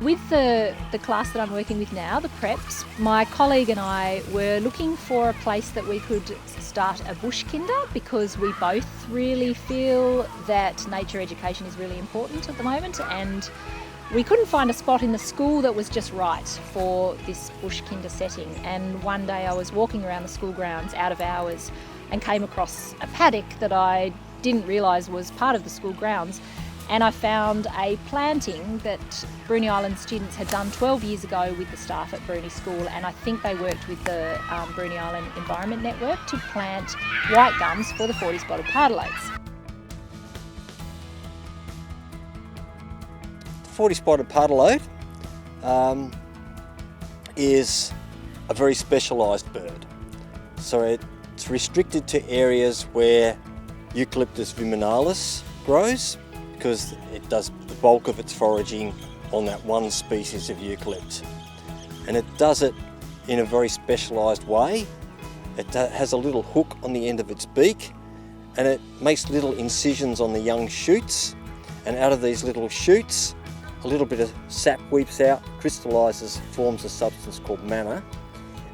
With the class that I'm working with now, the preps, my colleague and I were looking for a place that we could start a bush kinder, because we both really feel that nature education is really important at the moment, and we couldn't find a spot in the school that was just right for this bush kinder setting. And one day I was walking around the school grounds out of hours and came across a paddock that I didn't realise was part of the school grounds. And I found a planting that Bruny Island students had done 12 years ago with the staff at Bruny School, and I think they worked with the Bruny Island Environment Network to plant white gums for the Forty-Spotted Pardalotes. The Forty-Spotted Pardalote is a very specialised bird. So it's restricted to areas where Eucalyptus viminalis grows, because it does the bulk of its foraging on that one species of eucalypt. And it does it in a very specialised way. It has a little hook on the end of its beak, and it makes little incisions on the young shoots, and out of these little shoots a little bit of sap weeps out, crystallises, forms a substance called manna,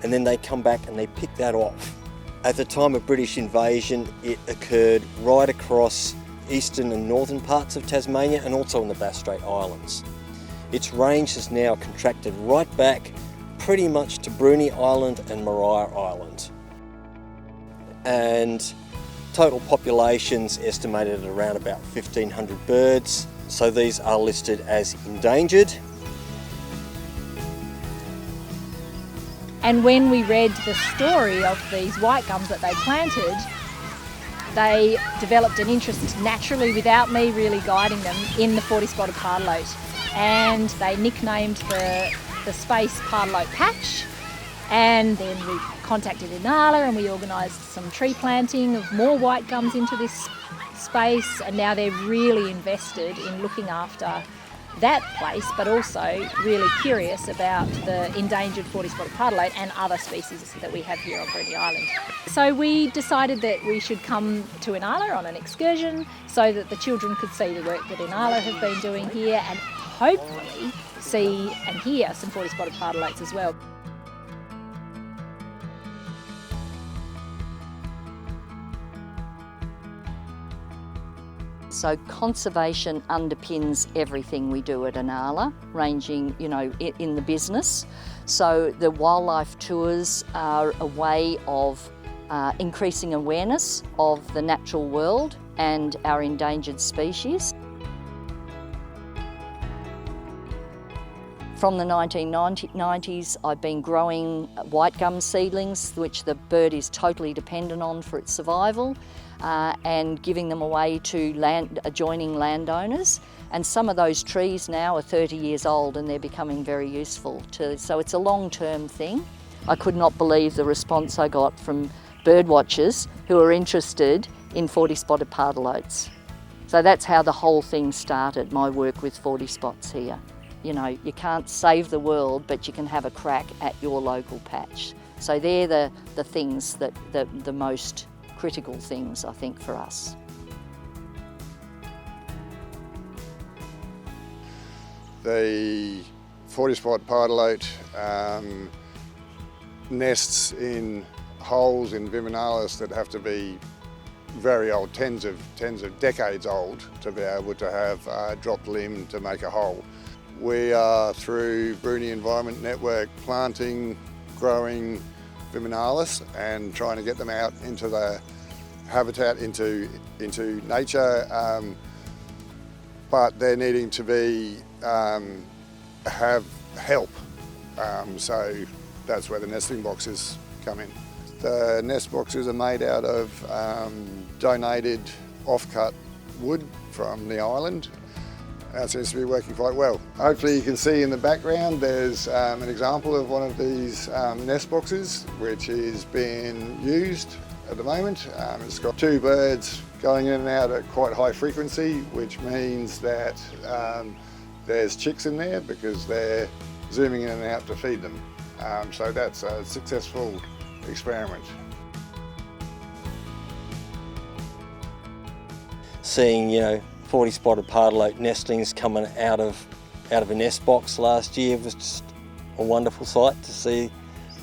and then they come back and they pick that off. At the time of British invasion, it occurred right across eastern and northern parts of Tasmania, and also in the Bass Strait Islands. Its range has now contracted right back pretty much to Bruny Island and Maria Island. And total populations estimated at around about 1,500 birds. So these are listed as endangered. And when we read the story of these white gums that they planted, they developed an interest naturally, without me really guiding them, in the Forty-Spotted Pardalote. And they nicknamed the space Pardalote Patch. And then we contacted Inala and we organised some tree planting of more white gums into this space. And now they're really invested in looking after that place, but also really curious about the endangered Forty-Spotted Pardalote and other species that we have here on Bruny Island. So we decided that we should come to Inala on an excursion so that the children could see the work that Inala have been doing here, and hopefully see and hear some Forty-Spotted Pardalotes as well. So conservation underpins everything we do at Inala, ranging, in the business. So the wildlife tours are a way of increasing awareness of the natural world and our endangered species. From the 1990s, I've been growing white gum seedlings, which the bird is totally dependent on for its survival, and giving them away to adjoining landowners. And some of those trees now are 30 years old and they're becoming very useful too. So it's a long-term thing. I could not believe the response I got from bird watchers who are interested in Forty-Spotted Pardalotes. So that's how the whole thing started, my work with 40 spots here. You can't save the world, but you can have a crack at your local patch. So they're the things that the most critical things, I think, for us. The Forty-Spotted Pardalote nests in holes in viminalis that have to be very old, tens of decades old, to be able to have a dropped limb to make a hole. We are, through Bruny Environment Network, planting, growing viminalis and trying to get them out into the habitat, into nature, but they're needing to be have help. So that's where the nesting boxes come in. The nest boxes are made out of donated off-cut wood from the island. That seems to be working quite well. Hopefully you can see in the background there's an example of one of these nest boxes which is being used at the moment. It's got two birds going in and out at quite high frequency, which means that there's chicks in there because they're zooming in and out to feed them. So that's a successful experiment. Seeing, 40-spotted pardalote nestlings coming out of out of a nest box last year. It was just a wonderful sight to see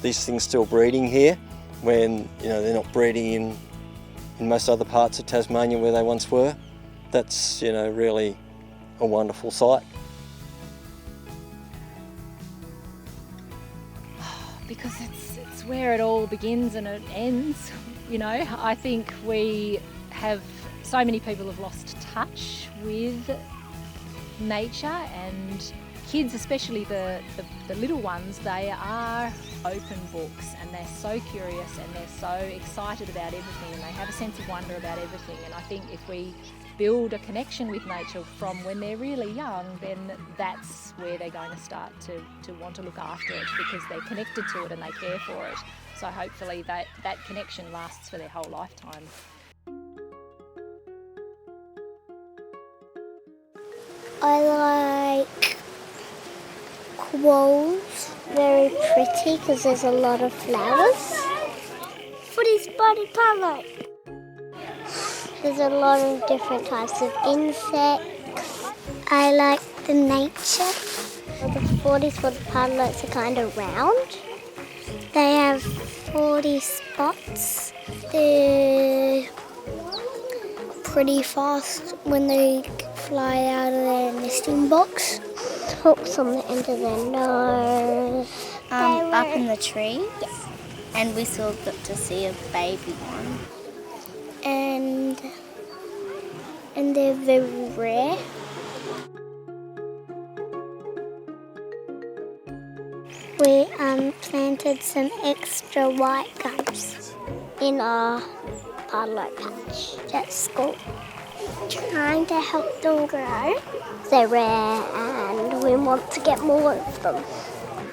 these things still breeding here when they're not breeding in most other parts of Tasmania where they once were. That's really a wonderful sight. Because it's where it all begins and it ends. I think so many people have lost touch with nature, and kids, especially the little ones, they are open books and they're so curious and they're so excited about everything and they have a sense of wonder about everything. And I think if we build a connection with nature from when they're really young, then that's where they're going to start to want to look after it, because they're connected to it and they care for it. So hopefully that connection lasts for their whole lifetime. I like quolls, very pretty because there's a lot of flowers. Forty-Spotted Pardalote. There's a lot of different types of insects. I like the nature. The Forty-Spotted Pardalotes are kind of round. They have 40 spots. They're pretty fast when they fly out of their nesting box. Hooks on the end of their nose. Up in the tree. Yes. And we still got to see a baby one. And they're very rare. We planted some extra white gums in our pardalote patch at school, trying to help them grow. They're rare and we want to get more of them.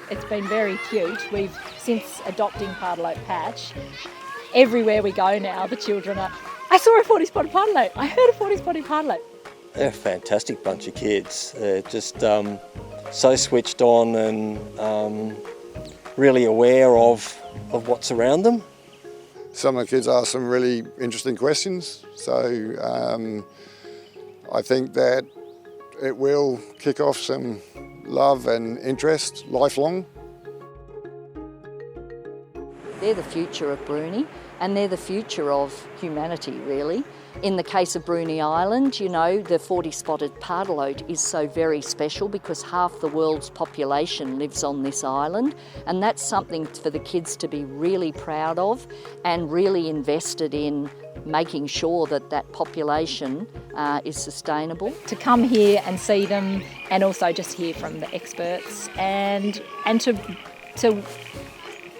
It's been very cute. We've, since adopting Pardalote Patch, everywhere we go now, the children are, I saw a 40-spotted pardalote, I heard a 40-spotted pardalote. They're a fantastic bunch of kids. They're just so switched on and really aware of what's around them. Some of the kids ask some really interesting questions, so I think that it will kick off some love and interest lifelong. They're the future of Bruny, and they're the future of humanity, really. In the case of Bruny Island, the 40-spotted pardalote is so very special because half the world's population lives on this island, and that's something for the kids to be really proud of and really invested in making sure that that population is sustainable. To come here and see them, and also just hear from the experts, and to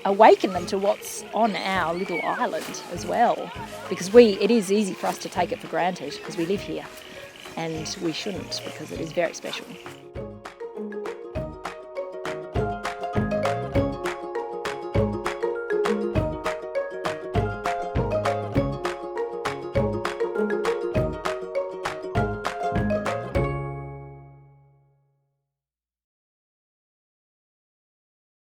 awaken them to what's on our little island as well, because it is easy for us to take it for granted because we live here, and we shouldn't, because it is very special.